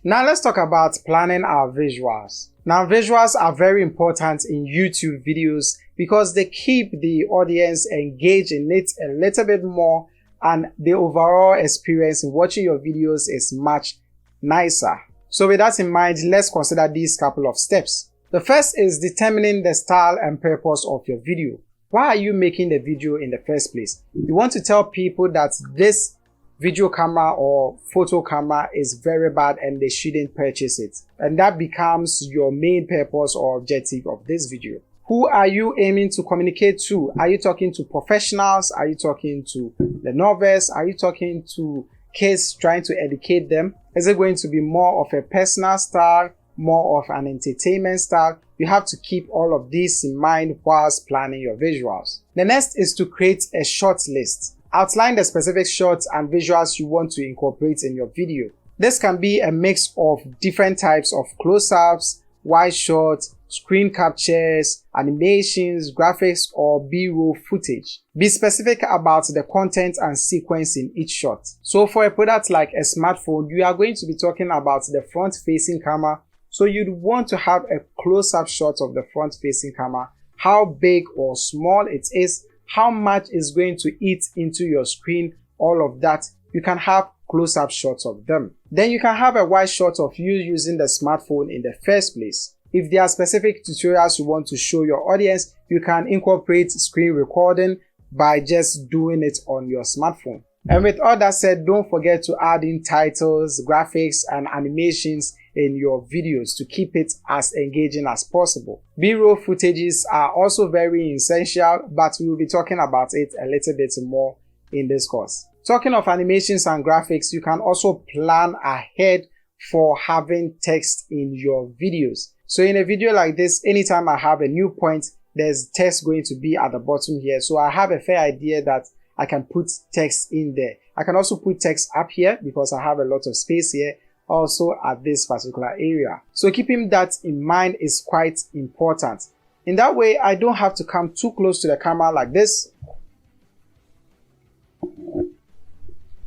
Now let's talk about planning our visuals. Now visuals are very important in YouTube videos because they keep the audience engaged in it a little bit more, and the overall experience in watching your videos is much nicer. So with that in mind, let's consider these couple of steps. The first is determining the style and purpose of your video. Why are you making the video in the first place? You want to tell people that this video camera or photo camera is very bad and they shouldn't purchase it. And that becomes your main purpose or objective of this video. Who are you aiming to communicate to? Are you talking to professionals? Are you talking to the novice? Are you talking to kids trying to educate them? Is it going to be more of a personal style, more of an entertainment style? You have to keep all of this in mind whilst planning your visuals. The next is to create a short list. Outline the specific shots and visuals you want to incorporate in your video. This can be a mix of different types of close-ups, wide shots, screen captures, animations, graphics, or B-roll footage. Be specific about the content and sequence in each shot. So for a product like a smartphone, you are going to be talking about the front-facing camera, so you'd want to have a close-up shot of the front-facing camera, how big or small it is, how much is going to eat into your screen, all of that. You can have close-up shots of them. Then you can have a wide shot of you using the smartphone in the first place. If there are specific tutorials you want to show your audience, you can incorporate screen recording by just doing it on your smartphone. And with all that said, don't forget to add in titles, graphics, and animations in your videos to keep it as engaging as possible. B-roll footages are also very essential, but we will be talking about it a little bit more in this course. Talking of animations and graphics, you can also plan ahead for having text in your videos. So in a video like this, anytime I have a new point, there's text going to be at the bottom here. So I have a fair idea that I can put text in there. I can also put text up here because I have a lot of space here, also at this particular area. So keeping that in mind is quite important. In that way, I don't have to come too close to the camera like this.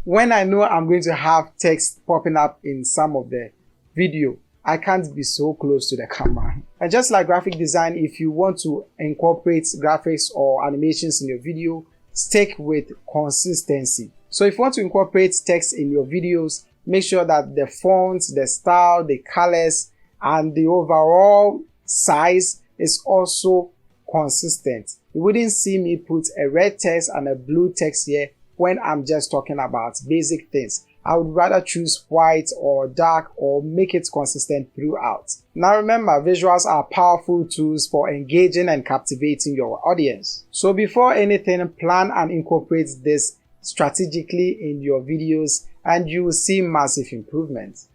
When I know I'm going to have text popping up in some of the video, I can't be so close to the camera. And just like graphic design, if you want to incorporate graphics or animations in your video, stick with consistency. So if you want to incorporate text in your videos, make sure that the font, the style, the colors, and the overall size is also consistent. You wouldn't see me put a red text and a blue text here when I'm just talking about basic things. I would rather choose white or dark or make it consistent throughout. Now remember, visuals are powerful tools for engaging and captivating your audience. So before anything, plan and incorporate this strategically in your videos and you will see massive improvements.